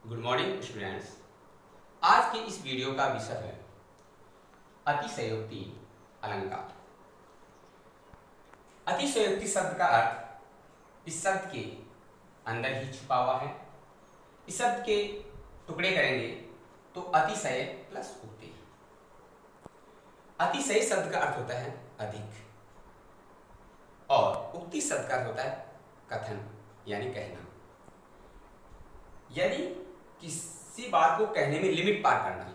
Good morning students. आज के इस वीडियो का विषय है अतिशयोक्ति अलंकार। अतिशयोक्ति शब्द का अर्थ इस शब्द के अंदर ही छुपा हुआ है। इस शब्द के टुकड़े करेंगे तो अतिशय प्लस उक्ति। अतिशय शब्द का अर्थ होता है अधिक और उक्ति शब्द का अर्थ होता है कथन यानी कहना। यदि किसी बात को कहने में लिमिट पार करना,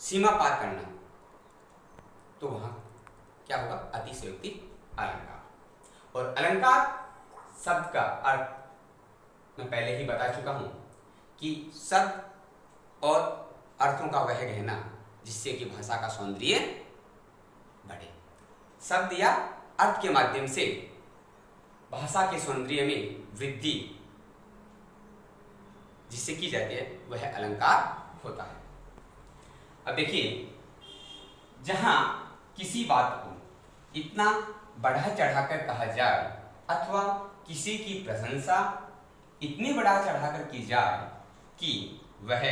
सीमा पार करना, तो वहां क्या होगा? अतिशयोक्ति अलंकार। और अलंकार शब्द का अर्थ मैं पहले ही बता चुका हूं कि शब्द और अर्थों का वह गहना जिससे कि भाषा का सौंदर्य बढ़े। शब्द या अर्थ के माध्यम से भाषा के सौंदर्य में वृद्धि जिससे की जाती है वह अलंकार होता है। अब देखिए, जहां किसी बात को इतना बढ़ा चढ़ाकर कहा जाए अथवा किसी की प्रशंसा इतनी बढ़ा चढ़ाकर की जाए कि वह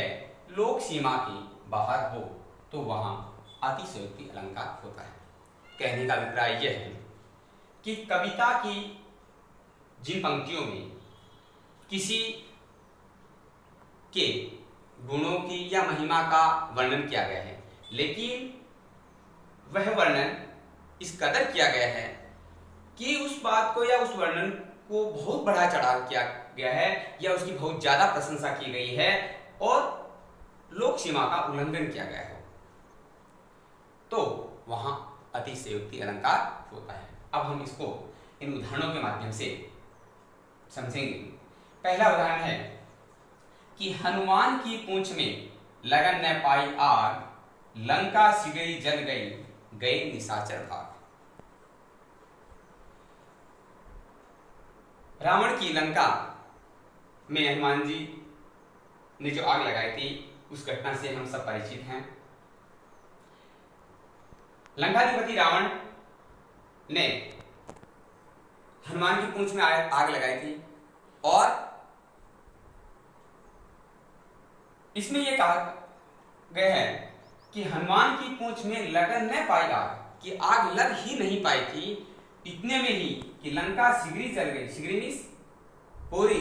लोक सीमा के बाहर हो, तो वहां अतिशयोक्ति अलंकार होता है। कहने का अभिप्राय यह है कि कविता की जिन पंक्तियों में किसी के गुणों की या महिमा का वर्णन किया गया है, लेकिन वह वर्णन इस कदर किया गया है कि उस बात को या उस वर्णन को बहुत बढ़ा चढ़ा किया गया है या उसकी बहुत ज्यादा प्रशंसा की गई है और लोक सीमा का उल्लंघन किया गया है, तो वहां अतिशयोक्ति अलंकार होता है। अब हम इसको इन उदाहरणों के माध्यम से समझेंगे। पहला उदाहरण है कि हनुमान की पूंछ में लगन न पाई आग, लंका सिगड़ी जल गई, गए निशाचर भाग। रावण की लंका में हनुमान जी ने जो आग लगाई थी उस घटना से हम सब परिचित हैं। लंकाधिपति रावण ने हनुमान की पूंछ में आग लगाई थी और इसमें यह कहा गया है कि हनुमान की पूंछ में लगन न पाई आग, कि आग लग ही नहीं पाई थी, इतने में ही कि लंका सिगड़ी जल गई। सिगड़ी मींस पूरी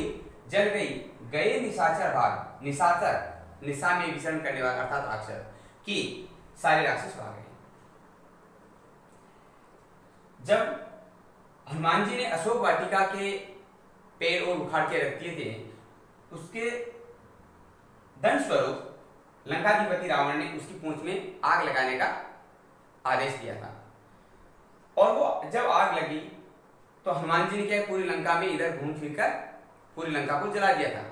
जल गई, गए निशाचर भाग। निशाचर निशा में विचरण करने वाला अर्थात राक्षस, कि सारे राक्षस भाग गए। जब हनुमान जी ने अशोक वाटिका के पेड़ और उखाड़ के रख दिए थे, उसके दंड स्वरूप लंकाधिपति रावण ने उसकी पूंछ में आग लगाने का आदेश दिया था। और वो जब आग लगी तो हनुमान जी ने क्या पूरी लंका में इधर घूम फिरकर पूरी लंका को जला दिया था।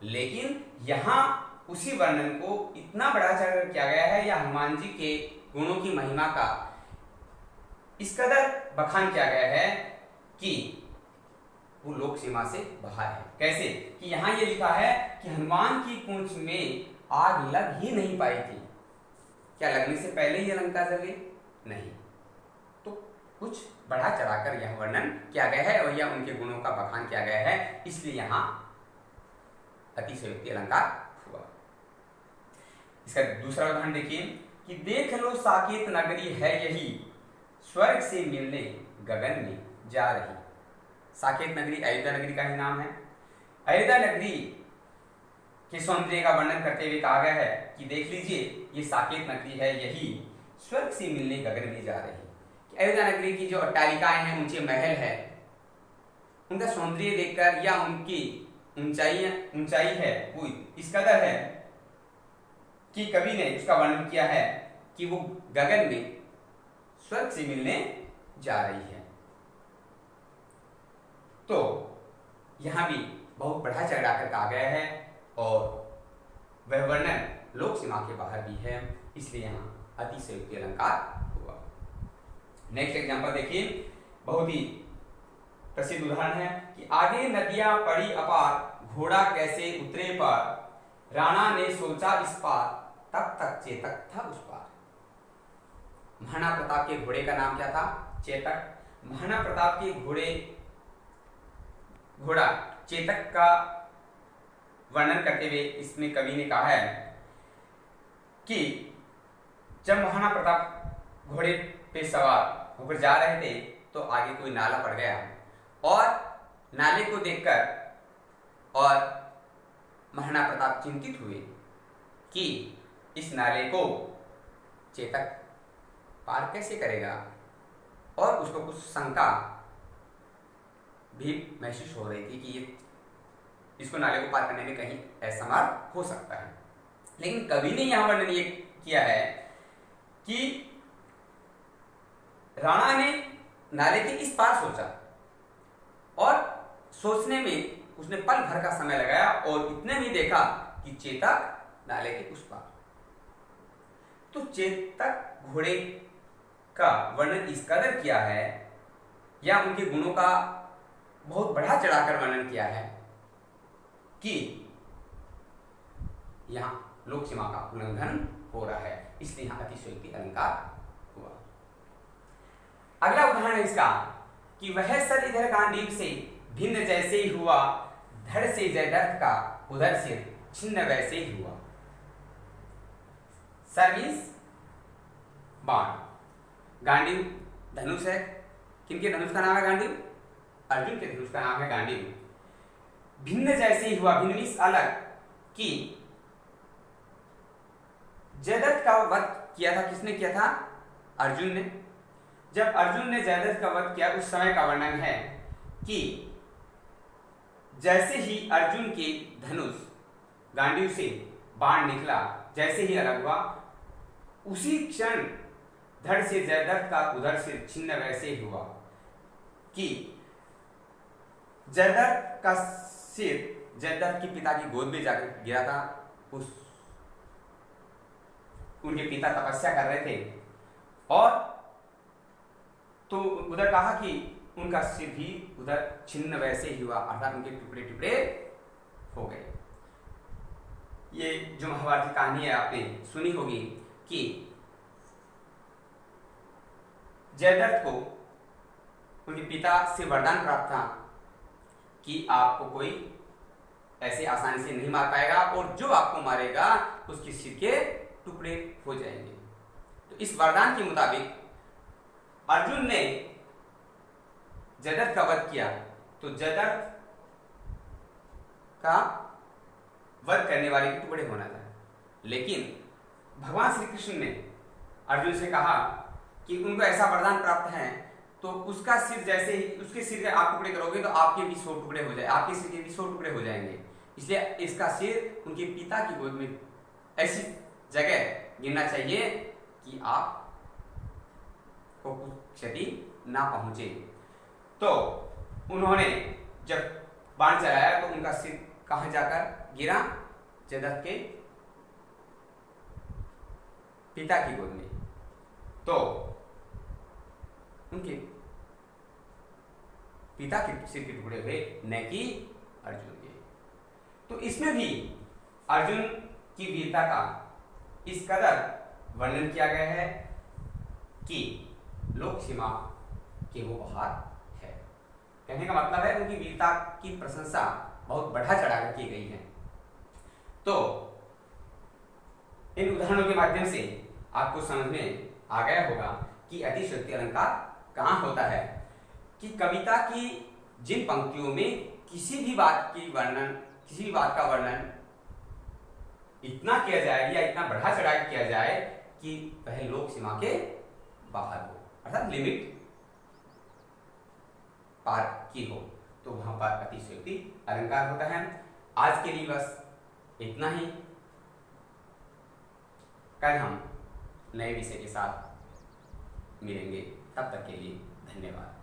लेकिन यहां उसी वर्णन को इतना बढ़ा चढ़कर किया गया है या हनुमान जी के गुणों की महिमा का इस कदर बखान किया गया है कि वो लोक सीमा से बाहर है। कैसे? कि यहां ये लिखा है कि हनुमान की पूंछ में आग लग ही नहीं पाई थी। क्या लगने से पहले ही लंका जल गई? नहीं, तो कुछ बढ़ा चढ़ाकर यह वर्णन किया गया है और यह उनके गुणों का बखान किया गया है, इसलिए यहां अतिशयोक्ति अलंकार हुआ। इसका दूसरा उदाहरण देखिए कि देख लो साकेत नगरी है यही, स्वर्ग से मिलने गगन में जा रही। साकेत नगरी अयोध्या नगरी का ही नाम है। अयोध्या नगरी के सौंदर्य का वर्णन करते हुए कहा गया है कि देख लीजिए ये साकेत नगरी है यही, स्वर्ग से मिलने गगन में जा रही। अयोध्या नगरी की जो अट्टालिकाएं हैं, ऊंचे महल है, उनका सौंदर्य देखकर या उनकी ऊंचाई है वो इस कदर है कि कवि ने उसका वर्णन किया है कि वो गगन में स्वर्ग से मिलने जा रही है। तो यहां भी बहुत बढ़ा चढ़ाकर कहा गया है और वह वर्णन लोक सीमा के बाहर भी है, इसलिए यहां अतिशयोक्ति अलंकार हुआ। नेक्स्ट एग्जांपल देखिए, बहुत ही प्रसिद्ध उदाहरण है कि आगे नदियां पड़ी अपार, घोड़ा कैसे उतरे पार, राणा ने सोचा इस पार, तब तक चेतक था उस पार। महाराणा प्रताप के घोड़े का नाम क्या था? चेतक। महाराणा प्रताप के घोड़ा चेतक का वर्णन करते हुए इसमें कवि ने कहा है कि जब महाराणा प्रताप घोड़े पे सवार होकर जा रहे थे तो आगे कोई नाला पड़ गया और नाले को देखकर और महाराणा प्रताप चिंतित हुए कि इस नाले को चेतक पार कैसे करेगा और उसको कुछ शंका भी महसूस हो रही थी कि ये इसको नाले को पार करने में कहीं असमर्थ हो सकता है। लेकिन कवि ने यहां वर्णन ये किया है कि राणा ने नाले के इस पार सोचा और सोचने में उसने पल भर का समय लगाया और इतने में देखा कि चेतक नाले के उस पार। तो चेतक घोड़े का वर्णन इस कदर किया है या उनके गुणों का बहुत बढ़ा चढ़ाकर वर्णन किया है कि यहां लोक सीमा का उल्लंघन हो रहा है, इसलिए यहां अतिशयोक्ति अलंकार हुआ। अगला उदाहरण है इसका कि वह सर इधर गांडीव से भिन्न जैसे ही हुआ, धड़ से जयद्रथ का उधर से छिन्न वैसे ही हुआ। सर मीन्स बाण, गांडीव धनुष है। किनके धनुष का नाम है गांडीव? अर्जुन के धनुष का नाम है गांडीव। भिन्न जैसे ही हुआ, भिन्न मीन्स अलग, कि जयद्रथ का वध किया था। किसने किया था? अर्जुन ने। जब अर्जुन ने जयद्रथ का वध किया उस समय का वर्णन है कि जैसे ही अर्जुन के धनुष गांडीव से बाण निकला, जैसे ही अलग हुआ, उसी क्षण धड़ से जयद्रथ का उधर से छिन्न वैसे ही हुआ कि जयद्रथ का सिर जयद्रथ के पिता की गोद में जाकर गिरा था। उनके पिता तपस्या कर रहे थे और तो उधर कहा कि उनका सिर भी उधर छिन्न वैसे ही हुआ, अर्थात उनके टुकड़े टुकड़े हो गए। ये जो महाभारत की कहानी है आपने सुनी होगी कि जयद्रथ को उनके पिता से वरदान प्राप्त था कि आपको कोई ऐसे आसानी से नहीं मार पाएगा और जो आपको मारेगा उसके सिर के टुकड़े हो जाएंगे। तो इस वरदान के मुताबिक अर्जुन ने जयद्रथ का वध किया तो जयद्रथ का वध करने वाले के टुकड़े होना था। लेकिन भगवान श्री कृष्ण ने अर्जुन से कहा कि उनको ऐसा वरदान प्राप्त है तो उसका सिर जैसे ही उसके सिर के आप टुकड़े करोगे तो आपके भी 100 टुकड़े हो जाए, आपके सिर के भी 100 टुकड़े हो जाएंगे। इसलिए इसका सिर उनके पिता की गोद में ऐसी जगह गिरना चाहिए कि आप को कुछ क्षति ना पहुंचे। तो उन्होंने जब बाण चलाया तो उनका सिर कहां जाकर गिरा? जयद्रथ के पिता की गोद में। तो उनके पिता के सिर के टुकड़े हुए, न कि अर्जुन के। तो इसमें भी अर्जुन की वीरता का इस कदर वर्णन किया गया है कि लोक सीमा के वो बाहर है। कहने का मतलब है उनकी वीरता की प्रशंसा बहुत बढ़ा चढ़ाकर की गई है। तो इन उदाहरणों के माध्यम से आपको समझ में आ गया होगा कि अतिशयोक्ति अलंकार कहाँ होता है, कि कविता की जिन पंक्तियों में किसी भी बात का वर्णन इतना किया जाए या इतना बढ़ा चढ़ा किया जाए कि वह लोक सीमा के बाहर हो, अर्थात लिमिट पार की हो, तो वहां पर अतिशयोक्ति अलंकार होता है। आज के लिए बस इतना ही। कल हम नए विषय के साथ मिलेंगे, तब तक के लिए धन्यवाद।